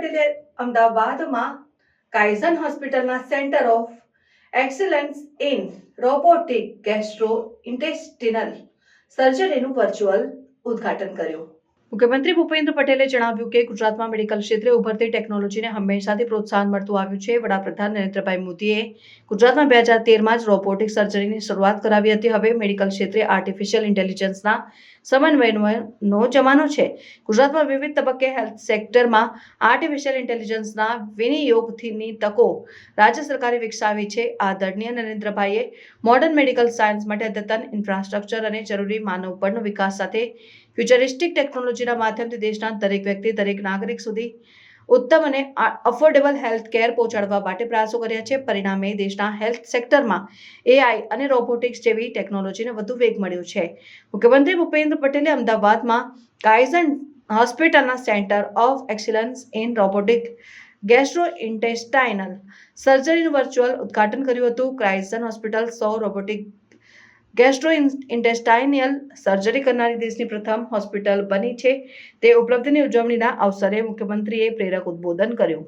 પટેલે અમદાવાદમાં કાઇઝન હોસ્પિટલના centre of excellence in robotic gastrointestinal સર્જરીનું વર્ચ્યુઅલ ઉદ્ઘાટન કર્યું. મુખ્યમંત્રી ભૂપેન્દ્ર પટેલે જણાવ્યું કે ગુજરાતમાં મેડિકલ ક્ષેત્રે ઉભરતી ટેકનોલોજીને હંમેશાથી પ્રોત્સાહન મળતું આવ્યું છે. વડાપ્રધાન નરેન્દ્રભાઈ મોદીએ ગુજરાતમાં 2013માં જ રોબોટિક સર્જરીની શરૂઆત કરાવી હતી. હવે મેડિકલ ક્ષેત્રે આર્ટિફિશિયલ ઇન્ટેલિજન્સના સમન્વયનો જમાનો છે. ગુજરાતમાં વિવિધ તબક્કે હેલ્થ સેક્ટરમાં આર્ટિફિશિયલ ઇન્ટેલિજન્સના વિનિયોગની તકો રાજ્ય સરકારે વિકસાવી છે. આદરણીય નરેન્દ્રભાઈએ મોડર્ન મેડિકલ સાયન્સ માટે અદ્યતન ઇન્ફ્રાસ્ટ્રક્ચર અને જરૂરી માનવબળનો વિકાસ સાથે ફ્યુચરિસ્ટિક ટેકનોલોજીના માધ્યમથી દેશના દરેક વ્યક્તિ, દરેક નાગરિક સુધી ઉત્તમ અને અફોર્ડેબલ હેલ્થ કેર પહોંચાડવા માટે પ્રયાસો કર્યા છે. પરિણામે દેશના હેલ્થ સેક્ટરમાં AI અને રોબોટિક્સ જેવી ટેકનોલોજીને વધુ વેગ મળ્યો છે. મુખ્યમંત્રી ભૂપેન્દ્ર પટેલે અમદાવાદમાં કાઇઝન હોસ્પિટલના centre of excellence in robotic gastrointestinal સર્જરીનું વર્ચ્યુઅલ ઉદ્ઘાટન કર્યું હતું. Kaizen hospital 100 robotic gastrointestinal surgery કરનારી દેશની પ્રથમ હોસ્પિટલ બની છે. તે ઉપલબ્ધિની ઉજવણીના અવસરે મુખ્યમંત્રીએ પ્રેરક ઉદ્બોધન કર્યું.